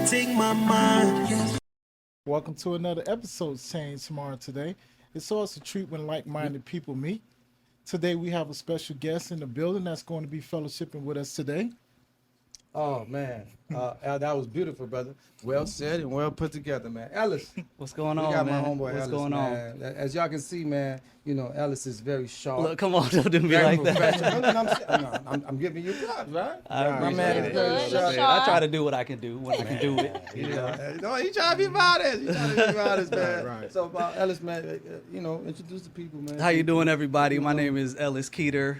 take my mind. Yes. Welcome to another episode of Change Tomorrow Today. It's always a treat when like-minded people meet. Today we have a special guest in the building that's going to be fellowshipping with us today. Oh man, Al, that was beautiful, brother. Well said and well put together, man. Ellis, What's going on, we got man? my homeboy What's Ellis, going man. As y'all can see, man, you know Ellis is very sharp. Look, come on, don't do me very like that. professional. I'm giving you props, right? I My man is appreciate very it. sharp. I try to do what I can do when I can do it. You know, he trying to be modest. He trying to be modest, man. Right. So, Ellis, man, you know, introduce the people, man. How you doing, everybody? My name is Ellis Keeter.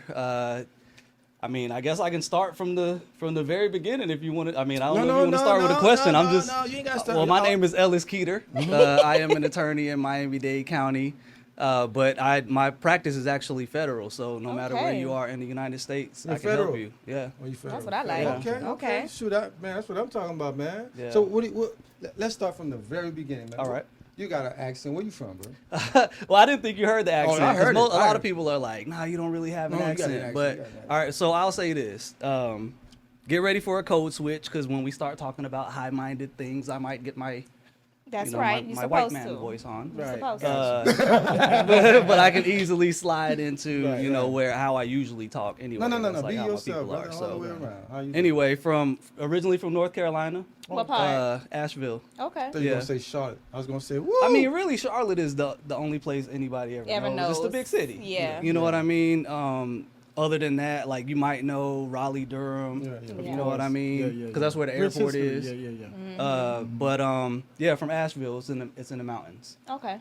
I guess I can start from the very beginning if you want to. I don't know if you want to start with a question. No, you ain't got to start. Well, my name is Ellis Keeter. I am an attorney in Miami-Dade County, but my practice is actually federal. So no matter where you are in the United States, You're I can federal. help you. Yeah. Well, you federal. That's what I like. Yeah. Okay. Shoot, man, that's what I'm talking about, man. Yeah. So, let's start from the very beginning, man. All right. You got an accent. Where you from, bro? Well, I didn't think you heard the accent. I heard 'cause it. A lot of people are like, nah, you don't really have an No, you got accent. an accent. But, You got an accent. all right, so I'll say this. Get ready for a code switch, because when we start talking about high-minded things, I might get my, That's my, right. You're my white supposed man to. voice on. You're Right. supposed to. But I can easily slide into, Right. how I usually talk anyway. No. That's like Be how my yourself, people brother. are. All So the way around. How you anyway, originally from North Carolina, What part? Asheville. Okay. I thought you were Yeah. gonna say Charlotte. I was gonna say, woo. I mean, really, Charlotte is the only place anybody ever knows. It's the knows. big city. Yeah. You know what I mean? Other than that, like you might know Raleigh, Durham. Yeah, If Yeah. you know what I mean? Yeah, Because yeah. that's where the Rich airport history. is. Yeah. From Asheville, it's in the mountains. Okay.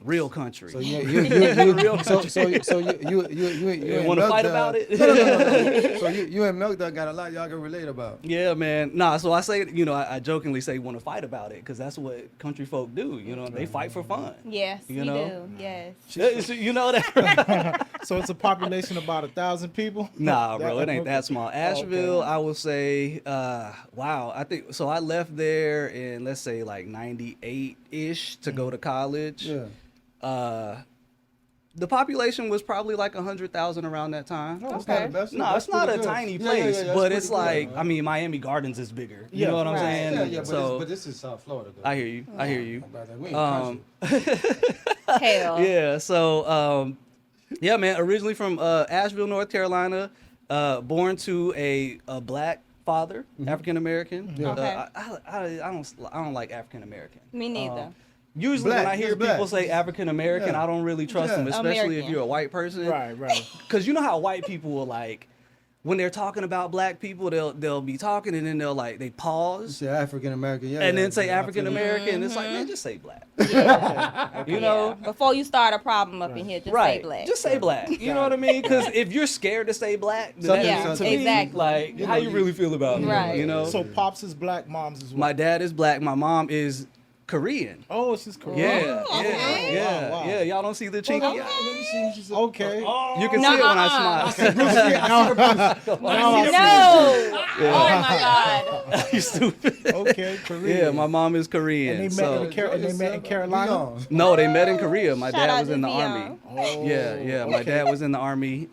Real country. So you in Want to fight Milk about Dud. it? No. So you and Milk Dud got a lot y'all can relate about. Yeah, man. Nah, so I say, I jokingly say want to fight about it because that's what country folk do. They fight for fun. Yes, You we know? do. Yes. You know that? So it's a population of about 1,000 people? Nah, bro, it ain't that small. Okay. Asheville, I will say, wow. I think so. I left there in let's say like '98-ish to go to college. Yeah. The population was probably like 100,000 around that time. No, Okay. No, it's not a tiny place, but it's like Miami Gardens is bigger. You Yeah, know what I'm right. saying? Yeah, So but this is South Florida, though. I hear you. I hear you. We ain't country. Hell. Yeah. So yeah, man. Originally from Asheville, North Carolina. Born to a black father, African American. Yeah. Okay. I don't like African American. Me neither. Usually Black, when I hear just black. people say African American, Yeah. I don't really trust them, Yeah. especially if American. you're a white person. Right. Because you know how white people will like, when they're talking about black people, they'll be talking and then they You pause say African American, yeah. and yeah, then say yeah, African American. It's like, man, just say black. You know? Yeah. Before you start a problem up in here, just Right. say black. Just say black. You know what I mean? Because if you're scared to say black, then Yeah, to me, exactly. like, how you really feel about it? Right. You know? So pops is black, mom's is white. My dad is black. My mom is Korean. Oh, it's just Korean. Yeah, Oh, okay. yeah, Wow. yeah. Y'all don't see the chinky. Okay. Okay. You can see it when I smile. No. Oh my God. You stupid. Okay, Korean. Yeah, my mom is Korean. And they so met in Carolina? no, they met in Korea. My Shout dad out was to in the Dion. army. Oh, Yeah, my dad was in the army.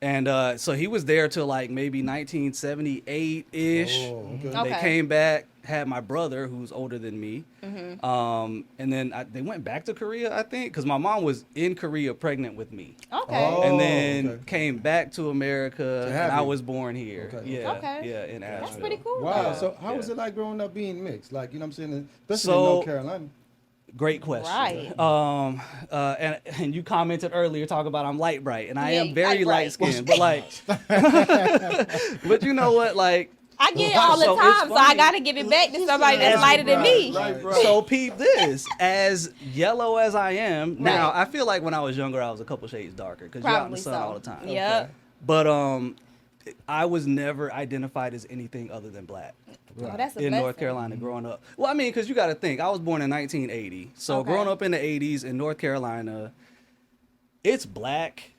And so he was there till like maybe 1978-ish. Oh, okay. They Okay. came back, had my brother who's older than me. Mm-hmm. And then they went back to Korea, I think, because my mom was in Korea pregnant with me. Okay. Oh. And then okay. came back to America, have and I you. was born here. Okay. Yeah, Okay. yeah, in Asheville. That's pretty cool. Wow. Yeah, So how was yeah. it like growing up being mixed? Like, you know what I'm saying? Especially So- in North Carolina. Great question. Right. And you commented earlier talking about I'm light bright, and I Yeah, am very light light skinned, but like, but you know what, like. I get it all the So it's time, so I funny. gotta give it back to somebody that's lighter than me. Right. So peep this, as yellow as I am now, Right. I feel like when I was younger I was a couple shades darker because you're out in the Probably sun so. all the time. Yep. But I was never identified as anything other than black Oh, that's a in blessing. North Carolina growing up. Well, I mean, because you got to think, I was born in 1980, so Okay. growing up in the 80s in North Carolina, it's black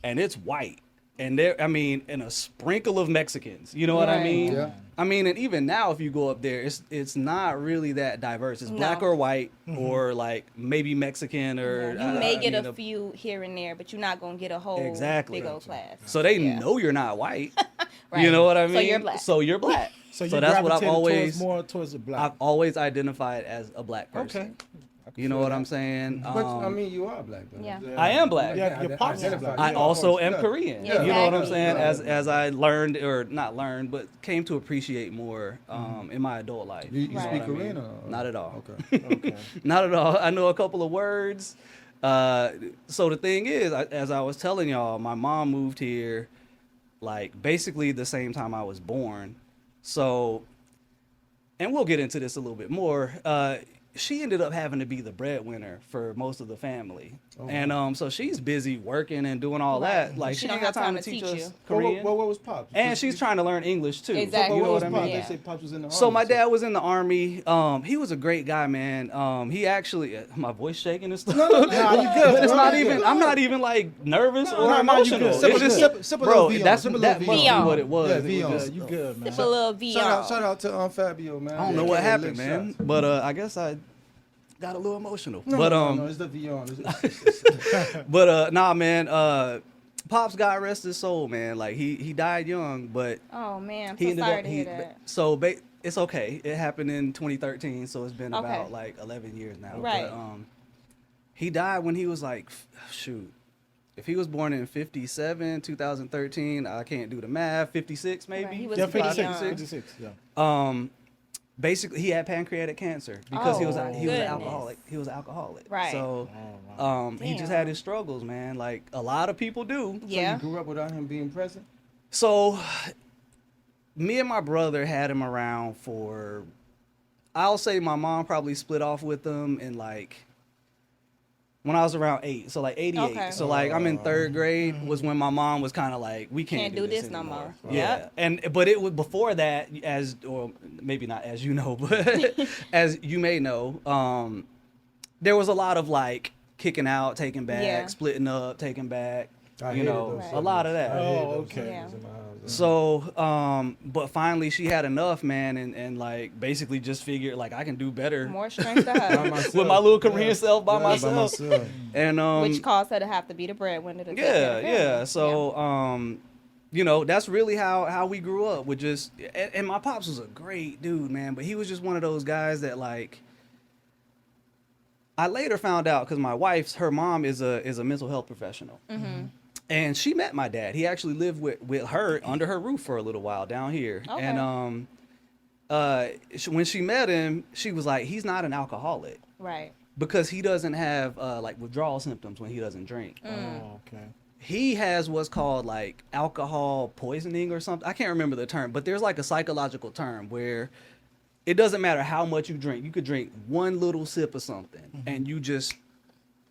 and it's white. And there, I mean, and a sprinkle of Mexicans. You know what I Right. mean? Yeah. I mean, and even now, if you go up there, it's not really that diverse. It's black No. or white, or like maybe Mexican, or You may get I mean, a few here and there, but you're not gonna get a whole Exactly. big old class. So they Yeah. know you're not white. Right. You know what I mean? So you're black. So you're black. So you that's what I've gravitated always more towards the black. I've always identified as a black person. Okay. You know what I'm saying? But I mean, you are black, though. Yeah. I am black. Yeah, your pops is black. I Yeah, also of am course. Korean. Yeah. You know what I'm Exactly. saying? As I learned, or not learned, but came to appreciate more in my adult life. You Right. speak what I mean? Korean? Or? Not at all. Okay. Okay. Not at all. I know a couple of words. So the thing is, as I was telling y'all, my mom moved here like basically the same time I was born. So, and we'll get into this a little bit more. She ended up having to be the breadwinner for most of the family. And so she's busy working and doing all Right. that. Like She she don't ain't got have time to teach us you. Korean. What was Pops? And she's trying to learn English too. Exactly. You know What was what I Pops? mean? Yeah. They say Pops was in the army. So my dad was in the army. He was a great guy, man. He actually, my voice shaking and stuff. Nah, you good. But it's bro. not You even. good. I'm not even like nervous or no, you emotional. good. It's Sip a just, little- sip a bro. little That Vion. must be Vion. what it was. Yeah, It was Vion. just- You good, man. Sip a little VR. Shout out to Fabio, man. I don't know Yeah, what yeah, happened, lick man. shots. But I guess I got a little emotional. No, But no, it's the Vion. but nah, man. Pops, God rest his soul, man. Like he died young, but Oh man, I'm he so ended sorry up to hear that. so it's okay. It happened in 2013, so it's been Okay. about like 11 years now. Right. But, he died when he was like, shoot, if he was born in 57, 2013, I can't do the math. 56 maybe. Right, he was Yeah, pretty 56. young. 56. Yeah. Basically he had pancreatic cancer because he was Oh, an goodness. alcoholic. He was an alcoholic. Right. So he just Damn. had his struggles, man. Like a lot of people do. Yeah. You grew up without him being present? So, me and my brother had him around for, I'll say my mom probably split off with him in like, when I was around 8, so like 88. Okay. So like I'm in 3rd grade was when my mom was kind of like, we can't Can't do this no anymore. more. Yeah. But it was before that, or maybe not as you know, but as you may know, there was a lot of like kicking out, taking back, Yeah. splitting up, taking back, I you hated know, those a lot of that. I hated Oh, those okay. Yeah. subjects in my house. So, but finally she had enough, man, and like basically just figured like I can do better More strength to By her, myself. with my little Korean Yeah. self by Yeah, myself. And which caused her to have to be the breadwinner. To take care yeah, of the family. yeah. So, you know, that's really how we grew up. With just and my pops was a great dude, man, but he was just one of those guys that like. I later found out because my wife's her mom is a mental health professional. And she met my dad. He actually lived with her under her roof for a little while down here. Okay. And when she met him, she was like, he's not an alcoholic Right. because he doesn't have like withdrawal symptoms when he doesn't drink. Oh, okay. He has what's called like alcohol poisoning or something. I can't remember the term, but there's like a psychological term where it doesn't matter how much you drink. You could drink one little sip of something and you just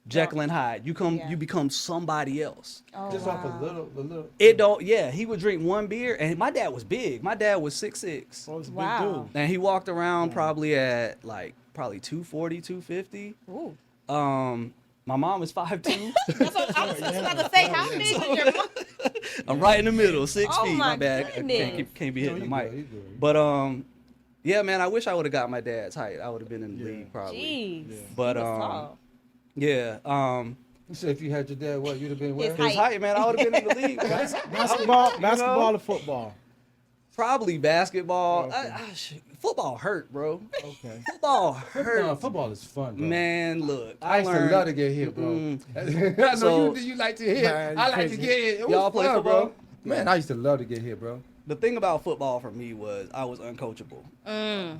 Jekyll and Hyde. Yeah. You become somebody else. Oh, Just wow. off a little. It don't. Yeah, he would drink one beer, and my dad was big. My dad was 6'6", Oh, it's a big Wow. dude. and he walked around probably at like 240, 250. Ooh. My mom is 5'2". That's what I was just about to say. How big is your mom? I'm right in the middle, 6 Oh, feet. my My bad. I goodness. can't be hitting the you mic. good, you good. But yeah, man, I wish I would have got my dad's height. I would have been in the league probably. Jeez. But He was tall. yeah, You said if you had your dad, what you'd have been where? His his height, man, I would have been in the league. man. Basketball or football? Probably basketball. Okay. Football hurt, bro. Okay. Football hurt. No, football is fun, bro. Man, look, I used to learned- love to get hit, bro. I know So- you like to hit. Man, I like crazy. to get hit. It was Y'all play fun, football? bro. Man, I used to love to get hit, bro. The thing about football for me was I was uncoachable. Mm,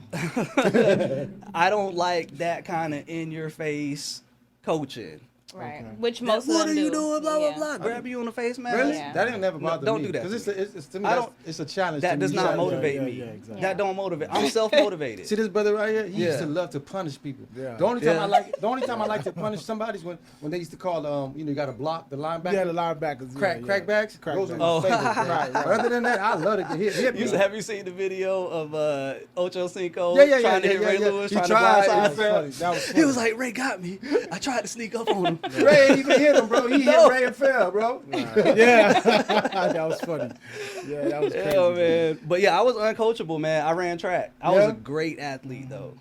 I don't like that kind of in your face coaching. right. Okay. Which most What of are them you do. doing? Blah blah Yeah. blah. Grab you on the face, man. Really? Yeah. That didn't never bother don't me. do that Because to me. it's to me, I don't- it's a challenge. That to does me. not Yeah, motivate yeah, me. yeah, exactly. That don't motivate. I'm self-motivated. See this brother right here? He used Yeah. to love to punish people. Yeah. The only time Yeah. the only time I like to punish somebody is when they used to call you got to block the linebacker. Yeah, the linebackers. Crackbacks. Those are Oh. my favorites. Right, right. But other than that, I love to get hit. Hit me. Have you seen the video of Ocho Cinco Yeah, trying to hit Ray yeah. Lewis, He trying tried, to he blindside? failed. That was funny. He was like, Ray got me. I tried to sneak up on him. Ray ain't even hit him, bro. He No. hit Ray and fell, bro. Yeah, that was funny. Yeah, that was crazy. Yeah, man. But yeah, I was uncoachable, man. I ran track. I was Yeah? a great athlete, though.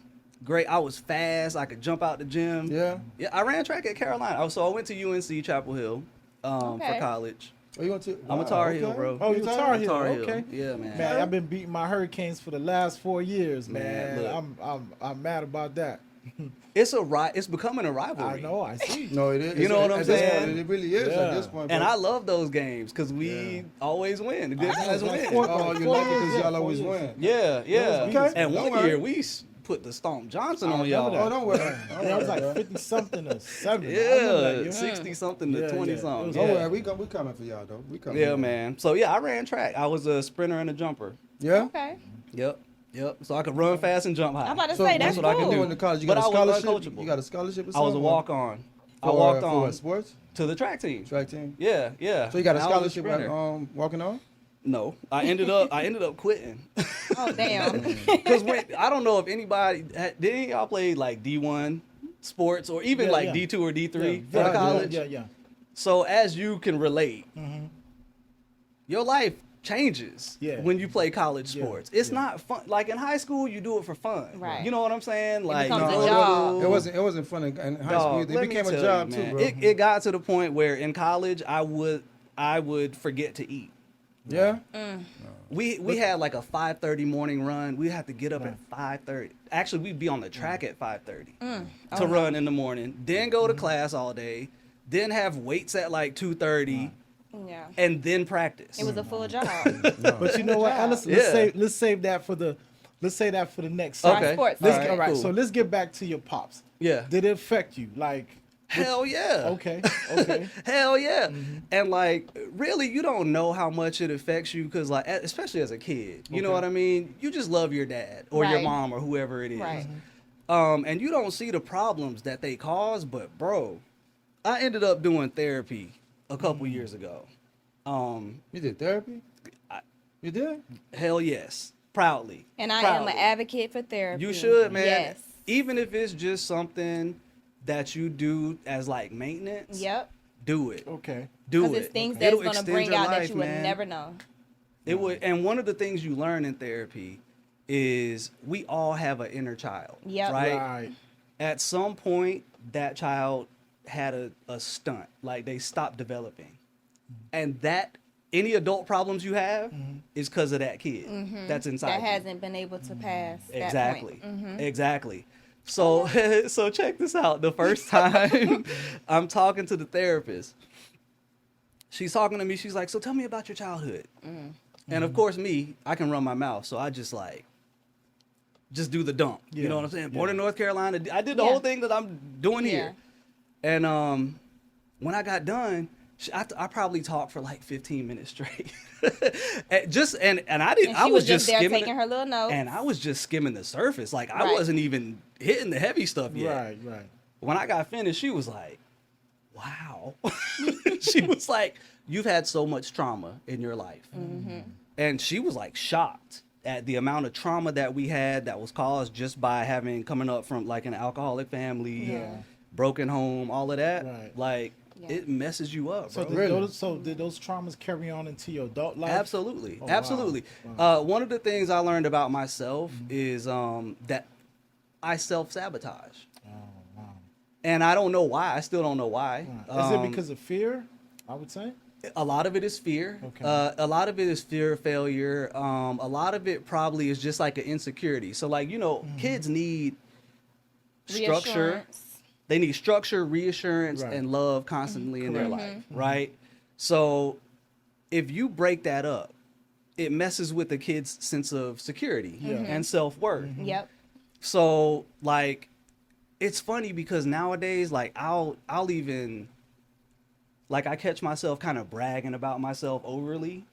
Great. I was fast. I could jump out the gym. Yeah. Yeah, I ran track at Carolina. So I went to UNC Chapel Hill for Okay. college. Oh, you going to? I'm a Tar Heel, bro. Oh, you Tar Heel. Tar Heel. Okay. Yeah, man. Man, I've been beating my Hurricanes for the last 4 years, Man, man. look. I'm mad about that. It's becoming a rivalry. I know, I see. No, it is. You know what I'm At this saying? point, it really is Yeah. at this point. And bro. I love those games because we always win. The good guys win. Oh, you like it because y'all always win. Yeah, yeah. Okay. And Don't one worry. year we put the Stomp Johnson on remember y'all. that. Oh, don't worry. Yeah, I was like 50 something or 70. Yeah, 60 something to Yeah, 20 yeah. It something. was Don't Yeah. worry. We coming for y'all, though. We coming. Yeah, man. So yeah, I ran track. I was a sprinter and a jumper. Yeah? Okay. Yep. So I could run fast and jump high. I'm about to So say that's that's what I can cool. do. You went to college, you But got a I was scholarship? uncoachable. You got a scholarship or I something? was a walk on. I For, walked for on what, sports? to the track team. Track team? Yeah, yeah. So you got a And I was scholarship at sprinter. walking on? No, I ended up quitting. Oh damn. Because I don't know if anybody did any of y'all play like D1 sports or even Yeah, like yeah. D2 or D3 Yeah, for yeah, college. Yeah. So as you can relate, Mm-hmm. your life changes Yeah. when you play college Yeah, sports. It's yeah. not fun. Like in high school, you do it for fun. Right. You know what I'm saying? Like becomes you a go to job. school. It wasn't fun in high school. Dog, It let me became a tell job you, too, man. bro. It got to the point where in college I would forget to eat. Yeah? We had like a 5:30 morning run. We had to get up at 5:30. Actually, we'd be on the track at 5:30 to run in the morning. Then go to class all day. Then have weights at like 2:30, Yeah. and then practice. It was a full job. But you know what, Ellis? Yeah. Let's save that for the next Okay. segment. Sports. Let's, All right, all right, cool. so let's get back to your pops. Yeah. Did it affect you? Like, Hell yeah. okay. Hell yeah. And like, really, you don't know how much it affects you because, like, especially as a kid, you know Okay. what I mean? You just love your dad or your Right. mom or whoever it is. Right. And you don't see the problems that they cause. But, bro, I ended up doing therapy a couple years ago. You did therapy? You did? Hell yes. Proudly. And I am Proudly. an advocate for therapy. You should, man. Yes. Even if it's just something that you do as like maintenance, Yep. do it. Okay. Do Because it. it's things It'll that's going to extend bring your out that life, you would man. never know. It would, and one of the things you learn in therapy is we all have an inner child. Yep. Right? Right. At some point, that child had a stunt, like they stopped developing, and that any adult problems you have is because of that kid that's inside. That you. hasn't been able to pass Exactly. that point. Exactly. So so check this out. The first time I'm talking to the therapist, she's talking to me. She's like, "So tell me about your childhood." And of course, I can run my mouth, so I just do the dump. You Yeah, know what I'm saying? yeah. Born in North Carolina. I did the Yeah. whole thing that I'm doing Yeah. here. And when I got done, I probably talked for like 15 minutes straight. and I didn't. And I she was was just there skimming taking her little notes. and I was just skimming the surface. Like I Right. wasn't even hitting the heavy stuff yet. Right. When I got finished, she was like, "Wow." She was like, "You've had so much trauma in your life." And she was like shocked at the amount of trauma that we had that was caused just by coming up from like an alcoholic family, Yeah. broken home, all of that. Right. Like Yeah. it messes you up, So bro. did those traumas carry on into your adult life? Absolutely, Oh, absolutely. wow. One of the things I learned about myself is that I self-sabotage, Oh, wow. and I don't know why. I still don't know why. Is it because of fear? I would say. A lot of it is fear. Okay. A lot of it is fear of failure. A lot of it probably is just like an insecurity. So, like, kids need structure. Reassurance. They need structure, reassurance, Right. and love constantly in their Correct. life, right? So, if you break that up, it messes with the kid's sense of security and self-worth. Yep. So, like, it's funny because nowadays, like, I'll even, like, I catch myself kind of bragging about myself overly,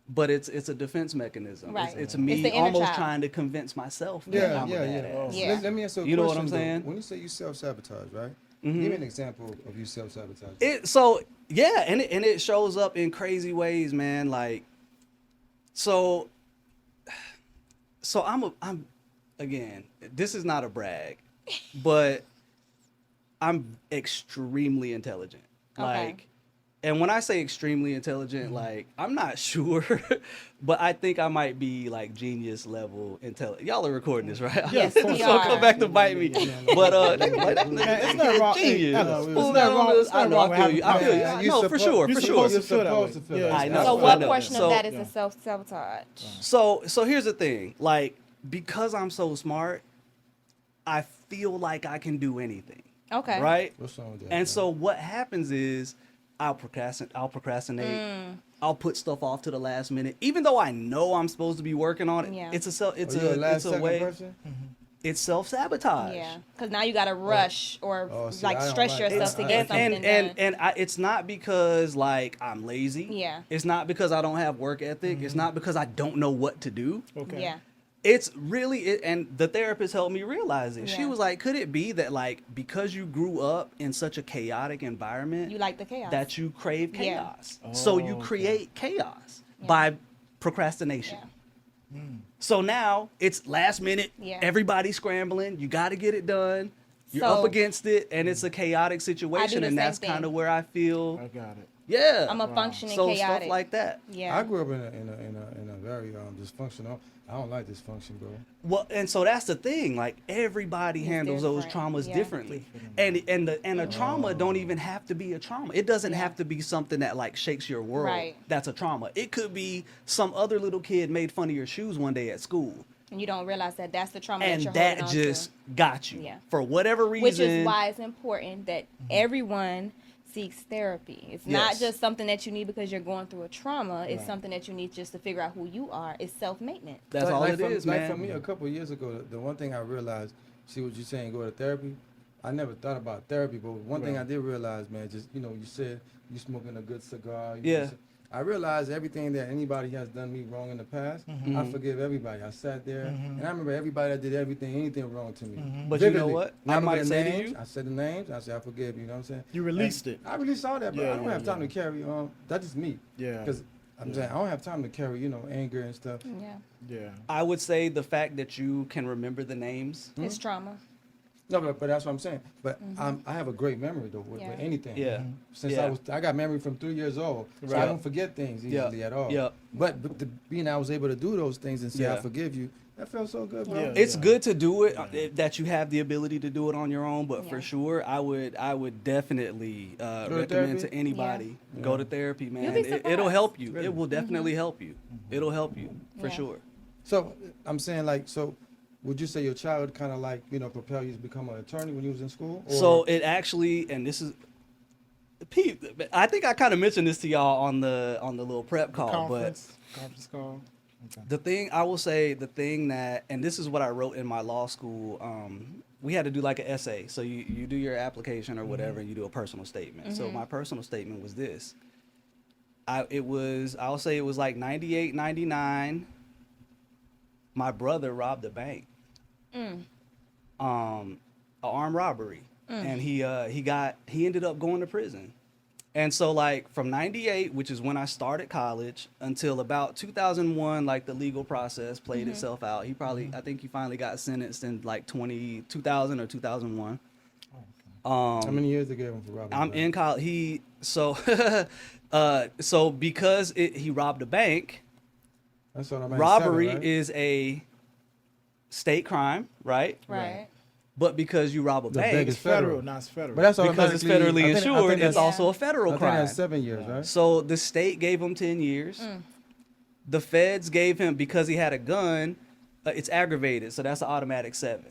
but it's a defense mechanism. Right. It's It's me the inner almost child. trying to convince myself that Yeah, I'm a yeah. badass. Yeah. Let me ask you a You know what question, I'm though. saying? When you say you self-sabotage, right? Mhm. Give me an example of you self-sabotage. And it shows up in crazy ways, man. Like, so I'm again, this is not a brag, but I'm extremely intelligent. Okay. Like, And when I say extremely intelligent, like I'm not sure, but I think I might be like genius level intelligent. Y'all are recording this, right? Yes, This we gonna are. come back to bite me. But they like that Man, it's nigga not wrong. Hey, genius. Ellis, Pull it's that not on wrong. the- It's I not know. wrong I feel you. I feel you. Yeah, you No, for sure, You're for supposed sure. to feel that way. supposed to feel Yeah, that I way. know. So I what know. portion So- of that is Yeah. a self-sabotage? So here's the thing. Like, because I'm so smart, I feel like I can do anything. Okay. Right? What's wrong with that? And man? so what happens is I'll procrastinate. I'll put stuff off to the last minute, even though I know I'm supposed to be working on it. Yeah. It's Are you a last it's a second way. person? It's self sabotage. Yeah, because now you got to rush or Oh, see, like I don't stress like yourself that. to get something done. It's not because like I'm lazy. Yeah. It's not because I don't have work ethic. It's not because I don't know what to do. Okay. Yeah. It's really and the therapist helped me realize it. She Yeah. was like, could it be that like because you grew up in such a chaotic environment You like the chaos. that you crave Yeah. chaos? So you okay. create chaos Yeah. by procrastination. Yeah. So now it's last minute. Yeah. Everybody's scrambling. You got to get it done. You're So- up against it, and it's a chaotic situation, the and same that's kind of thing. where I feel. I got it. Yeah, I'm a functioning so chaotic. stuff like that. Yeah. I grew up in a very dysfunctional. I don't like dysfunction, bro. Well, and so that's the thing. Like everybody It's handles those different, traumas yeah. differently, and a trauma don't even have to be a trauma. It doesn't have to be something that like shakes your world. Right. That's a trauma. It could be some other little kid made fun of your shoes one day at school, And you don't realize that that's the trauma and that you're that holding on just got you Yeah. for whatever reason. Which is why it's important that everyone seeks therapy. It's not Yes. just something that you need because you're going through a trauma. It's something that you need just to figure out who you are. It's self-maintenance. That's all it is, like man. for me, a couple of years ago, the one thing I realized, see what you're saying, go to therapy. I never thought about therapy, but one thing I did realize, man, just you said you smoking a good cigar. Yeah. I realized everything that anybody has done me wrong in the past, I forgive everybody. I sat there, and I remember everybody that did anything wrong to me. But you know Vividly. what? I I remember might the say to names. you- I said the names. I said I forgive you. You know what I'm saying? You released And it. I released all that, but Yeah, I don't yeah, have time yeah. to carry. That's just me. Yeah. Because I'm saying I don't have time to carry, anger and stuff. Yeah. Yeah. I would say the fact that you can remember the names. It's trauma. No, but that's what I'm saying. But I have a great memory though with Yeah. anything. Yeah. Since Yeah. I got memory from 3 years old, so Right. I don't forget things easily at all. Yeah. But being I was able to do those things and say I Yeah. forgive you, that felt so good, bro. Yeah. It's good to do it that you have the ability to do it on your own, but for Yeah. sure, I would definitely to recommend therapy? to anybody go to therapy, man. You'll be It'll surprised. help you. Really? It will definitely help you. It'll help you for Yeah. sure. So I'm saying would you say your child kind of propel you to become an attorney when you was in school? Or- So it actually, and this is, Pete, I think I kind of mentioned this to y'all on the little prep call, Conference call. but the thing I will say, the thing that, and this is what I wrote in my law school. We had to do like an essay. So you do your application or whatever, and you do a personal statement. So my personal statement was this. I'll say it was like 98, 99. My brother robbed a bank. An armed robbery. And he ended up going to prison. And so like from 98, which is when I started college, until about 2001, like the legal process played itself out. I think he finally got sentenced in like 2000 or 2001. how many years they gave him for robbing? I'm in college. So because he robbed a bank, That's what I meant. robbery 7, right? is a state crime, right? Right. But because you rob a The bank, bank is federal. Federal, not federal. But that's because it's automatically- federally I think insured, it's that's- also a federal I think crime. that's 7 years, right? So the state gave him 10 years. The feds gave him, because he had a gun, it's aggravated, so that's an automatic 7.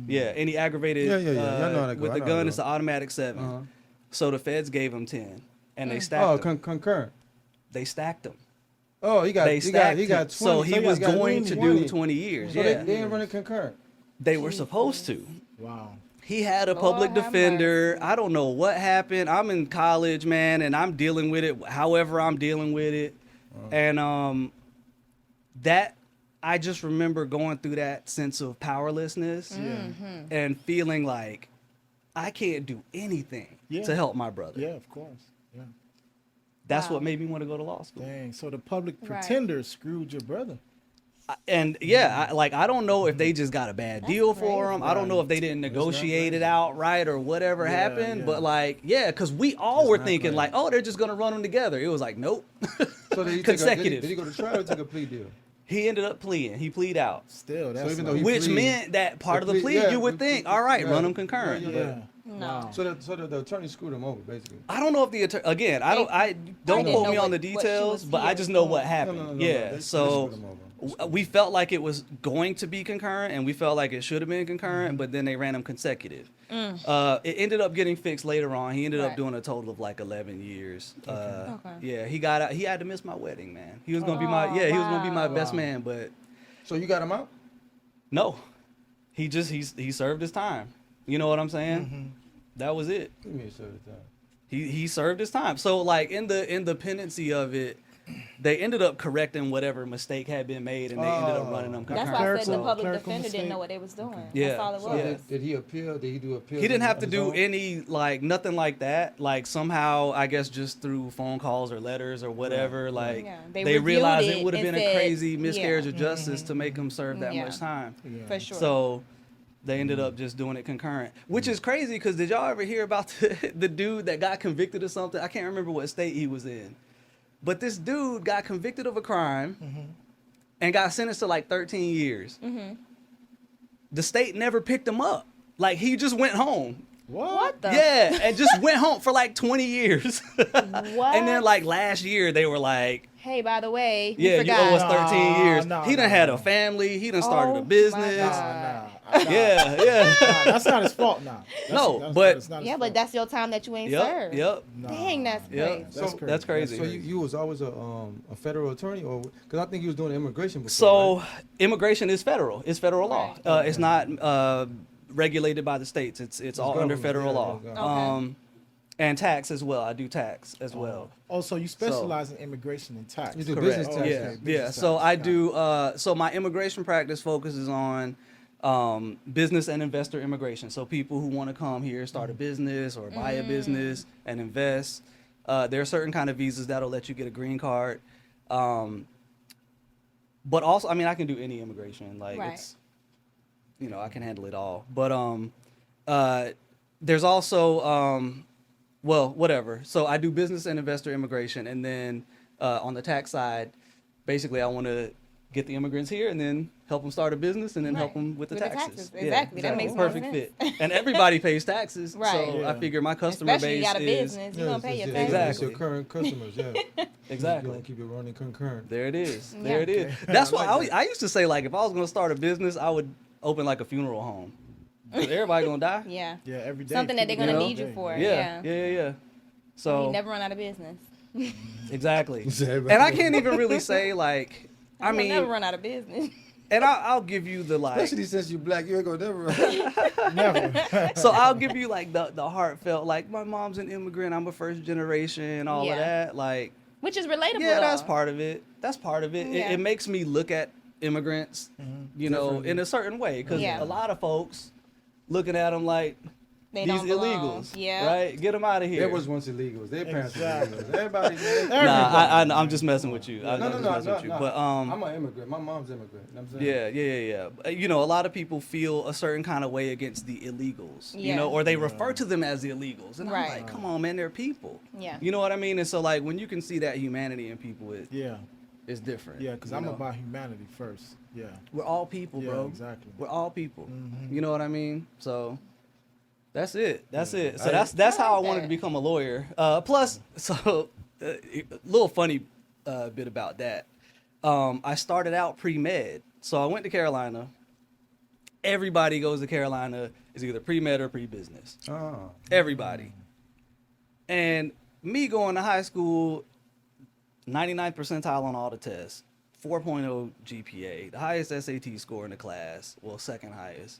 Yeah, any aggravated Yeah. Y'all know how to go. with I the know how to gun, go. it's an automatic 7. Uh-huh. So the feds gave him 10, and they stacked Oh, him. concurrent. They stacked him. Oh, he got 20. So he was going to do 20 years. So Yeah, they didn't run it concurrent. they were supposed to. Wow. He had a Lord public have defender. mercy. I don't know what happened. I'm in college, man, and I'm dealing with it however I'm dealing with it. And that I just remember going through that sense of powerlessness and feeling like I can't do anything Yeah. to help my brother. Yeah, of course. Yeah. That's Wow. what made me want to go to law school. Dang. So the public Right. pretender screwed your brother. And I don't know if they just got a bad deal for him. I don't know if they didn't negotiate it out right or whatever happened. But because we all were thinking crazy. like, oh, they're just gonna run them together. It was like, nope. So did he Consecutive. Did he go to trial or take a plea deal? He ended up pleading. He plead out, Still, that's even though like- he which plead- meant that part of the the plea plea- you would think, all right, run them concurrent. Yeah, But yeah. No. Wow. So the attorney screwed him over, basically. I don't know if the attorney, again, I don't didn't quote know me on the what she details, was but I here just know for. what happened. No, Yeah, they so screwed him over. we felt like it was going to be concurrent, and we felt like it should have been concurrent, but then they ran them consecutive. It ended up getting fixed later on. He ended up Right. doing a total of like 11 years. Okay. Yeah, he got out. He had to miss my wedding, man. He was gonna be my he was gonna be my wow. best man, but So you got him out? no, he served his time. You know what I'm saying? That was it. Give me a shot of time. He served his time. So like in the pendency of it, they ended up correcting whatever mistake had been made, and they ended up running them That's concurrent. why I said the Clerical- public clerical defender mistake. didn't know what they was doing. Yeah. That's all it So was. did he appeal? Did he do appeal? He didn't have to on his do own? any like nothing like that. Like somehow, I guess just through phone calls or letters or whatever. Like Yeah. they They realized reviewed it would have it been and a said, crazy miscarriage yeah. of justice to make him serve that Yeah. much time. Yeah. For sure. So they ended up just doing it concurrent, which is crazy because did y'all ever hear about the dude that got convicted of something? I can't remember what state he was in, but this dude got convicted of a crime and got sentenced to like 13 years. The state never picked him up. Like he just went home. What the? Yeah, and just went home for like 20 years. What? And then like last year they were like, Hey, by the way, yeah, you forgot. owe us 13 Nah, years. nah, He done nah, had nah. a family. He done started Oh, a my business. God. Yeah, yeah. Nah, that's not his fault now. But- it's not his Yeah, fault. but that's your time that you ain't Yep, served. yep. Dang, that's Yep. crazy. That's So- crazy. That's crazy. So you was always a federal attorney, or because I think he was doing immigration before. So right? immigration is federal. It's federal law. Right. It's not regulated by the states. It's all under government, federal yeah, law. it's government. And tax as well. I do tax as well. Oh, so you specialize in immigration and tax. You do Correct. business Oh, tax. Yeah, okay. yeah. Business So tax. I Got do. So my immigration practice focuses on business and investor immigration. So people who want to come here, start a business or buy a business and invest. There are certain kind of visas that'll let you get a green card. But also, I mean, I can do any immigration. Like Right. it's, I can handle it all. But there's also well, whatever. So I do business and investor immigration, and then on the tax side, basically I want to get the immigrants here and then help them start a business and then help Right. them with the With the taxes. taxes. Exactly. That makes more perfect sense. fit. And everybody pays taxes, Right. so Yeah. I figure my customer Especially you base got a is business, you're gonna pay your yeah, taxes. It's Exactly. your current customers, yeah. exactly. You keep it running concurrent. There it is. Yeah. There it is. That's why I used to say like if I was gonna start a business, I would open like a funeral home. 'Cause everybody gonna die. Yeah. Yeah, every day. Something that they're people gonna do need you every for. day. Yeah, Yeah. yeah, yeah, yeah. So You never run out of business. exactly. Exactly. And I can't even really say like I You'll mean, never run out of business. and I'll give you the like. Especially since you black, you ain't gonna never run. Never. So I'll give you like the heartfelt, like my mom's an immigrant, I'm a first generation, all Yeah. of that. Like, Which is relatable. yeah, that's though. part of it. That's part of it. Yeah. It makes me look at immigrants, you know, in a certain way, because Yeah. a lot of folks looking at them like They these don't belong. illegals, Yeah. right? Get them out of here. There was once illegals. Their parents Exactly. were illegals. Everybody. Nah, I'm just messing with you. I'm No, just no, messing no, with you. no. But I'm an immigrant. My mom's immigrant. You know what I'm saying? yeah. You know, a lot of people feel a certain kind of way against the illegals, you Yeah. know, or they refer to them as the illegals. And Right. I'm like, come on, man, they're people. Yeah. You know what I mean? And so, like, when you can see that humanity in people, Yeah, it's different. yeah, because you I'm know? about humanity first. Yeah, We're all people, yeah, bro. exactly. We're all people. Mhm. You know what I mean? So that's it. That's it. So I- that's how I like wanted that. to become a lawyer. Plus, so a little funny bit about that. I started out pre-med. So I went to Carolina. Everybody goes to Carolina is either pre-med or pre-business. Oh. Everybody. And me going to high school, 99th percentile on all the tests, 4.0 GPA, the highest SAT score in the class, well, second highest.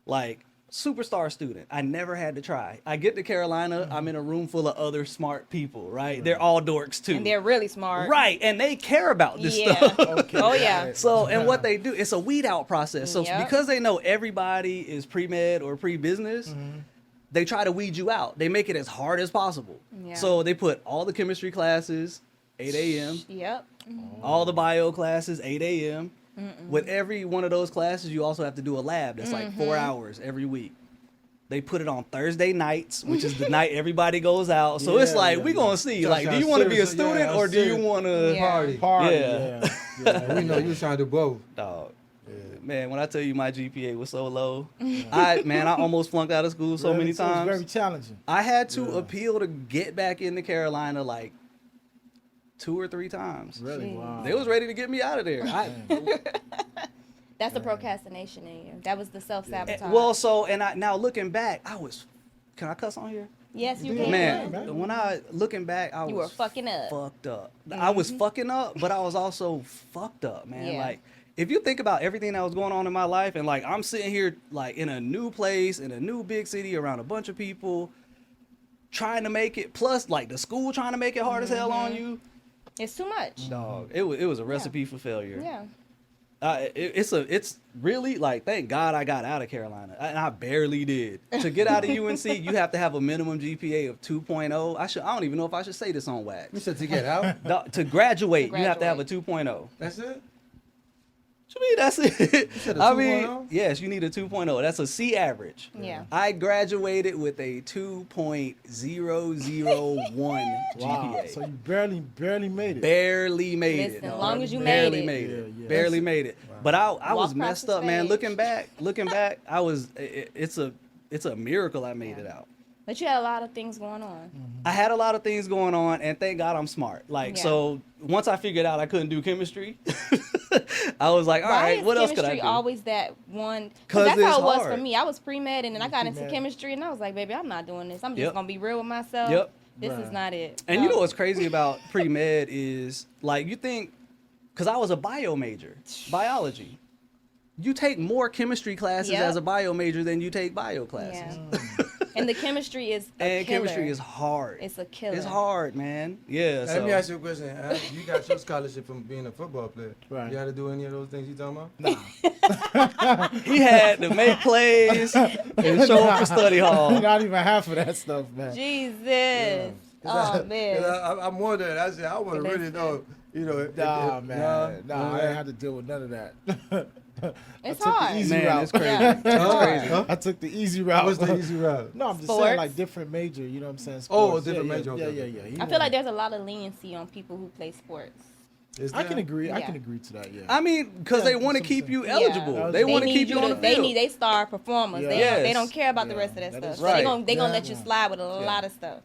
Like, superstar student. I never had to try. I get to Carolina, I'm in a room full of other smart people, right? They're all dorks too. And they're really smart. Right, and they care about this Yeah. stuff. Okay, Oh, got yeah. it. So, and what they do, it's a weed out process. So, Yep. because they know everybody is pre-med or pre-business, they try to weed you out. They make it as hard as possible. Yeah. So, they put all the chemistry classes, 8 a.m., Yep. all the bio classes, 8 a.m., With every one of those classes, you also have to do a lab. That's like 4 hours every week. They put it on Thursday nights, which is the night everybody goes out. So it's like, we going to see. Like, do you want to be a student or do you want to Party. Party. Yeah. And we know you was trying to do both. Dog. Man, when I tell you my GPA was so low, I almost flunked out of school so many So it times. was very challenging. I had to appeal to get back into Carolina like 2 or 3 times. Really? Jeez. Wow. They was ready to get me out of there. That's the procrastination in you. That was the self-sabotage. Now looking back, can I cuss on here? yes, you Yeah. can. Man, when looking back, I You was were fucking up. fucked up. I was fucking up, but I was also fucked up, man. Yeah. Like, if you think about everything that was going on in my life, and like I'm sitting here like in a new place, in a new big city, around a bunch of people, trying to make it, plus like the school trying to make it hard as hell on you. It's too much. Dog, it was a recipe for failure. Yeah. It's really like, thank God I got out of Carolina, and I barely did. To get out of UNC, you have to have a minimum GPA of 2.0. I don't even know if I should say this on wax. You said to get out? Dog, to graduate, To you have to have a graduate. 2.0. That's it? What you mean that's it? said a I mean, 2.0? yes, you need a 2.0. That's a C average. Yeah. I graduated with a 2.001 Wow. GPA. So you barely made it. Barely made it. Listen, as dog. long as you Barely made it. made it. Yeah, yeah. Barely made it. But I was Walk messed across up, the man. stage. Looking back, I was. It's a miracle I made Yeah. it out. But you had a lot of things going on. I had a lot of things going on, and thank God I'm smart. Like, Yeah. so once I figured out I couldn't do chemistry, I was like, all Why right, is what else could I chemistry do? always that one? 'Cause Because that's how it's it was hard. for me. I was pre-med, and then I got into pre-med. chemistry, and I was like, baby, I'm not doing this. I'm just Yep. going to be real with myself. Yep. This is Right. not it. And you know what's crazy about pre-med is, like, you think, because I was a bio major, biology. You take more chemistry classes Yep. as a bio major than you take bio classes. Yeah. And the chemistry is a And killer. chemistry is hard. It's a killer. It's hard, man. Yeah. Now, let me ask you a question. You got your scholarship from being a football player. Right. You had to do any of those things you talking about? Nah. He had to make plays and show up for study hall. Not even half of that stuff, man. Jesus. Oh, man. I'm wondering. I said, I want to really know, you know. Nah, man. no, Nah, I ain't had to deal with none of that. It's took the hard. easy Man, route. it's crazy. Yeah. It's Huh? crazy. Huh? I took the easy route. What's the easy route? No, I'm just Sports? saying like different major. You know what I'm saying? Oh, Sports. different yeah, major, Yeah, okay. yeah, yeah. He I feel like there's a lot of leniency on people who play sports. Is I can there? agree. I Yeah. can agree to that. Yeah. I mean, because Yeah, they want to that's keep what you Yeah. eligible. Yeah. They want to need keep you on the They field. need they star performers. Yeah. They Yes. don't care about the Yeah, rest of that that stuff. is So right. they gonna Yeah. let you slide with a lot of stuff.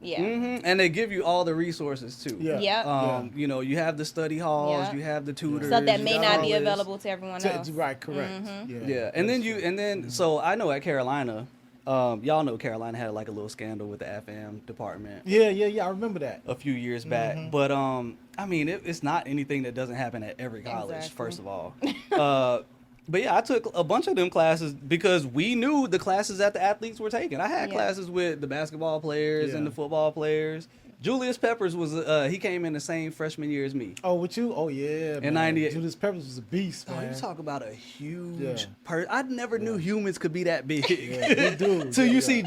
Yeah. And they give you all the resources too. Yeah. Yep. You know, you have the study halls, Yeah. you have the tutors. Stuff that you may got not all be this. available to everyone else. Right. Correct. Yeah, and then so I know at Carolina, y'all know Carolina had like a little scandal with the AFAM department Yeah. I remember that. a few years back. But I mean, it's not anything that doesn't happen at every college. Exactly. First of all, but yeah, I took a bunch of them classes because we knew the classes that the athletes were taking. I had Yeah. classes with the basketball players and Yeah. the football players. Julius Peppers was he came in the same freshman year as me. Oh, with you? Oh yeah. In man. 98. Julius Peppers was a beast, Oh, man. you talk about a huge Yeah. person. I never knew humans could be that big. Yeah, they do. Till Yeah, you yeah. see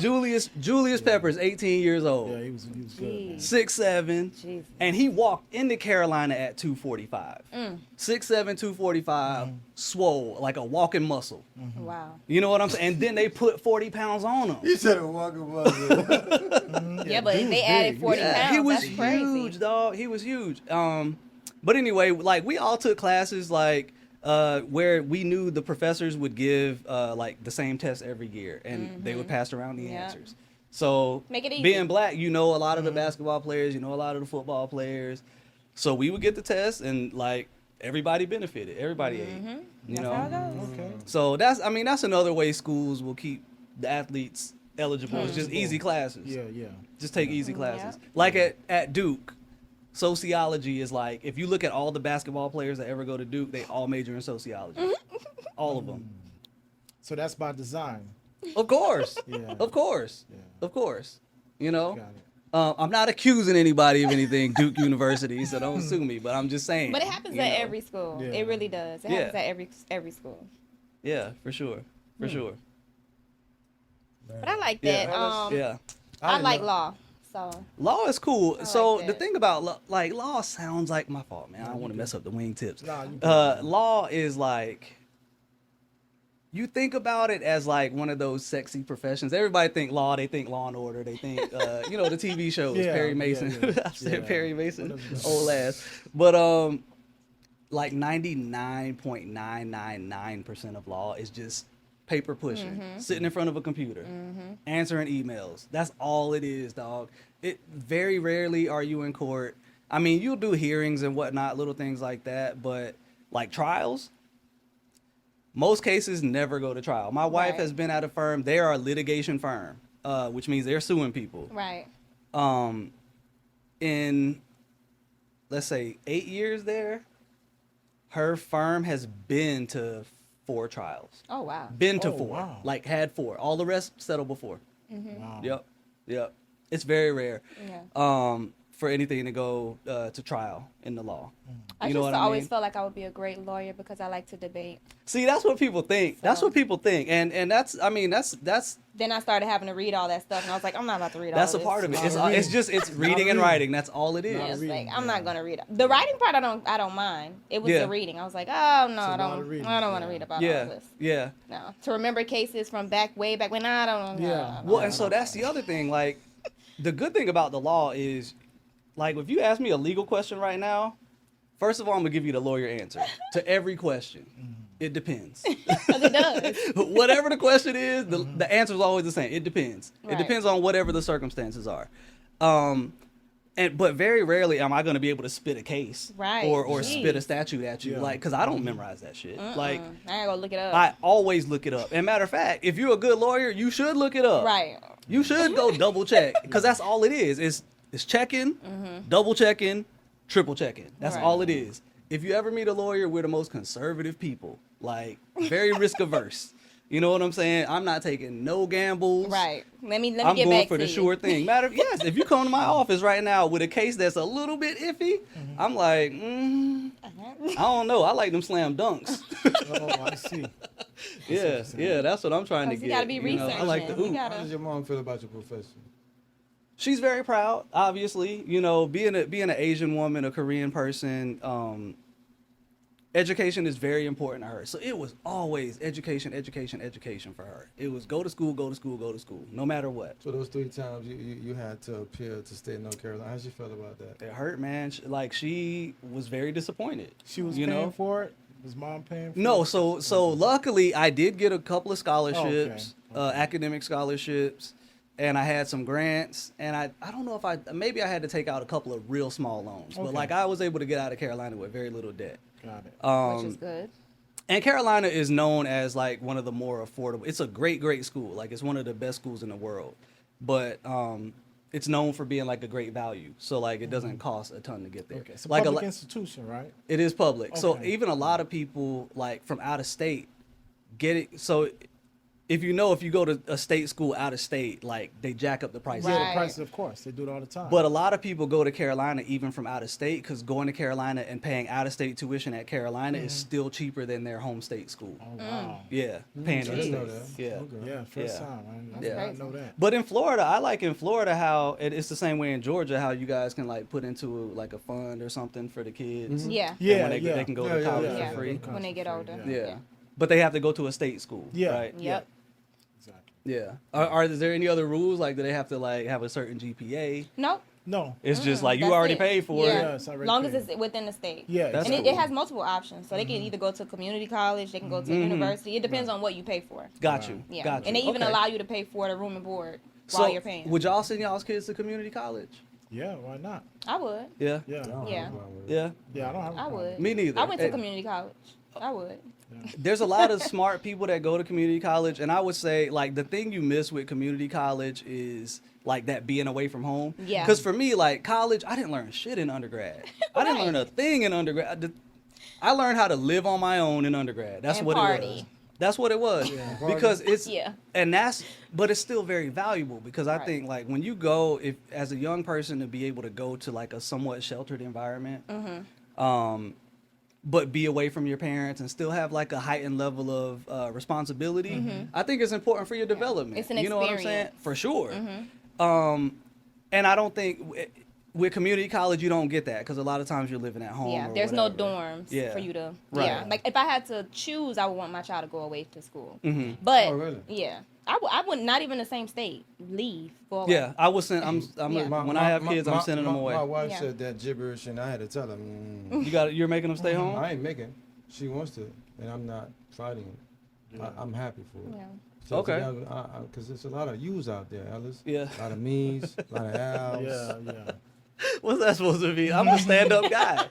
Julius Peppers, 18 years old, Yeah, he was good. man. 6'7", Jesus. and he walked into Carolina at 245. Mm. 6'7", 245, swole like a walking muscle. Wow. You know what I'm saying? And then they put 40 pounds on him. You said a walking buzzer. Yeah, but he if was they added big. 40 Yeah, pounds, he was that's crazy. huge, dog. He was huge. But anyway, like we all took classes like where we knew the professors would give like the same test every year, and they would pass around the Yeah. answers. So Make it easy. being black, you know a lot of the basketball players, you know a lot of the football players. So we would get the test, and like everybody benefited, everybody ate. You That's know. how it goes. Okay. So that's another way schools will keep the athletes eligible. It's just easy classes. Yeah. Just take easy classes. Yeah. Like at Duke, sociology is like, if you look at all the basketball players that ever go to Duke, they all major in sociology. All of them. So that's by design. Of course. Yeah. Of course. Yeah. Of course. You know? Got it. I'm not accusing anybody of anything, Duke University, so don't sue me, but I'm just saying. But it happens you at know? every school. Yeah. It really does. It Yeah. happens at every school. Yeah, for sure. For sure. But I like Yeah. that. Yeah. I didn't like know- law. So Law is cool. I So like the that. thing about like law sounds like my fault, man. I don't want to mess up the wingtips. Nah, you good. Law is like, you think about it as like one of those sexy professions. Everybody think law, they think Law and Order, they think you know, the TV shows, Yeah, Perry yeah, Mason. yeah. I said Yeah. Perry Mason, Whatever that old ass. But like 99.999% of law is just paper pushing, sitting in front of a computer, answering emails. That's all it is, dog. It very rarely are you in court. I mean, you'll do hearings and whatnot, little things like that, but like trials, most cases never go to trial. My wife Right. has been at a firm. They are a litigation firm, which means they're suing people. right. In, let's say, 8 years there, her firm has been to 4 trials. Oh wow. Been to Oh, 4. wow. Like, had 4. All the rest settled before. Wow. Yep. It's very rare. Yeah. For anything to go to trial in the law. I You know just what I always mean? felt like I would be a great lawyer because I like to debate. See, that's what people think. That's So- what people think, and that's, I mean, that's Then I started having to read all that stuff, and I was like, I'm not about to read all that's a this. part of it. Not It's reading. it's reading and reading. writing. That's all it is. Yeah, it's reading, like I'm yeah. not gonna read it. The writing part, I don't mind. It was Yeah. the reading. I was like, oh no, a I lot don't of reading, want to yeah. read about all Yeah, this. yeah. No, to remember cases from way back when, I don't know. Yeah. Well, and so that's the other thing. Like, the good thing about the law is, like, if you ask me a legal question right now, first of all, I'm gonna give you the lawyer answer to every question. It depends. Because it does. Whatever the question is, the answer is always the same. It depends. It Right. depends on whatever the circumstances are. But very rarely am I going to be able to spit a case, Right. or Jeez. spit a statute at you, Yeah. like, because I don't memorize that shit. Like, I ain't gonna look it up. I always look it up. And matter of fact, if you're a good lawyer, you should look it up. Right. You should go double check, because that's all it is. It's checking, double checking, triple checking. That's Right. all it is. If you ever meet a lawyer, we're the most conservative people, like, very risk averse. You know what I'm saying? I'm not taking no gambles. Right. Let me I'm get going back for to the you. sure thing. Yes, if you come to my office right now with a case that's a little bit iffy, I'm like, I don't know. I like them slam dunks. Oh, I see. yeah, that's what I'm trying to 'Cause get. you gotta be you know? I like the researching. You hoop. gotta- How does your mom feel about your profession? She's very proud, obviously. You know, being an Asian woman, a Korean person, education is very important to her. So it was always education for her. It was go to school, no matter what. So those 3 times you had to appeal to stay in North Carolina. How she felt about that? It hurt, man. She was very disappointed. She was you paying know? for it? Was mom paying for No, it? so luckily I did get a couple of scholarships, Okay. academic scholarships, and I had some grants, and I don't know if maybe I had to take out a couple of real small loans, but Okay. like I was able to get out of Carolina with very little debt. Got it. Which is good. And Carolina is known as like one of the more affordable. It's a great school. Like, it's one of the best schools in the world, but it's known for being like a great value. So like it doesn't cost a ton to get there. Okay. It's a like public institution, right? it is public. So Okay. even a lot of people like from out of state get it. So if you go to a state school out of state, like they jack up the prices. Yeah, Right. the prices, of course. They do it all the time. But a lot of people go to Carolina even from out of state, because going to Carolina and paying out of state tuition at Carolina is still cheaper than their home state school. Oh, wow. Yeah, paying I in didn't know state. that. Yeah. Okay. Yeah, first Yeah. time. I Yeah. did not know that. But in Florida, I like in Florida how it's the same way in Georgia, how you guys can like put into like a fund or something for the kids. Yeah. And Yeah, when they can go Yeah, to yeah, college yeah. for free. When they get older. Yeah. But they have to go to a state school. Yeah. Right? Yep. Exactly. Yeah. Is there any other rules? Like, do they have to like have a certain GPA? Nope. No. It's just like you That's already it. paid for Yeah. it. Yeah, it's already Long as paid. it's within the state. Yeah, That's And cool. it has multiple options. So they can either go to community college, they can go to university. It depends on what you pay for. Got you. Yeah. Got you. And they even Okay. allow you to pay for the room and board So while you're paying. would y'all send y'all's kids to community college? Yeah, why not? I would. Yeah. Yeah. I don't Yeah. have a problem with it. Yeah. Yeah, I don't have a I problem. would. Me neither. I went to Eh, community college. I would. There's a lot of smart people that go to community college, and I would say like the thing you miss with community college is like that being away from home. Yeah. Because for me, like college, I didn't learn shit in undergrad. I didn't Right. learn a thing in undergrad. I learned how to live on my own in undergrad. That's And what it was. party. That's what it was. Because it's Yeah. but it's still very valuable, because I Right. think like when you go, if as a young person, to be able to go to like a somewhat sheltered environment, but be away from your parents and still have like a heightened level of responsibility, I think it's important for your development. It's an You know what I'm saying? experience. For sure. And I don't think with community college you don't get that because a lot of times you're living at home. Yeah, or there's whatever. no dorms Yeah. for you to. Right. Yeah, like if I had to choose, I would want my child to go away to school. Mhm. But Oh, really? yeah, I would not even the same state leave. Go away. Yeah, I was send. I'm Yeah. when I have kids, I'm sending them away. My wife Yeah. said that gibberish, and I had to tell her, You're making them stay home. I ain't making. She wants to, and I'm not fighting it. I'm happy for it. Yeah. So Okay. Because there's a lot of yous out there, Ellis. Yeah. A lot of me's, a lot of Al's. Yeah. What's that supposed to be? I'm a stand-up guy.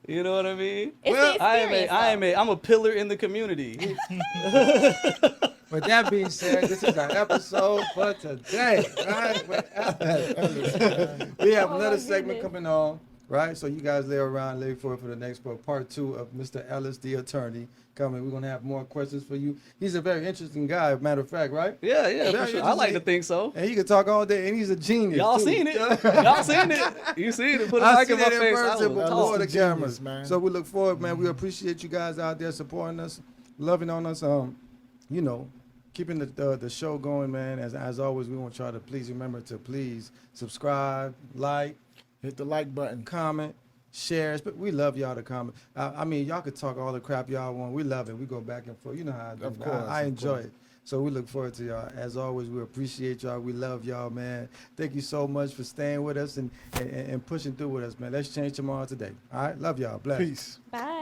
You know what I mean? It's Well, the experience. I'm a pillar in the community. With that being said, this is our episode for today. Right? With Ellis. We have Oh, another my segment goodness. coming on. Right? So you guys lay around, lay for the next part 2 of Mr. Ellis, the attorney, coming. We're going to have more questions for you. He's a very interesting guy, matter of fact, right? Yeah, Very for sure. I like to interesting. think so. And he can talk all day, and he's a genius. Y'all too. seen it? Y'all seen it? You seen it? Put a I mic in seen my it in face. person I was before the Ellis the genius, cameras, man. So we look forward, man. We appreciate you guys out there supporting us, loving on us. You know, keeping the show going, man. As always, we want y'all to please remember to please subscribe, like, Hit the like button. comment, share. But we love y'all to comment. I mean, y'all could talk all the crap y'all want. We love it. We go back and forth. You know how I do. Of course, I of enjoy course. it. So we look forward to y'all. As always, we appreciate y'all. We love y'all, man. Thank you so much for staying with us and pushing through with us, man. Let's change tomorrow today. All right? Love y'all. Bless. Peace. Bye.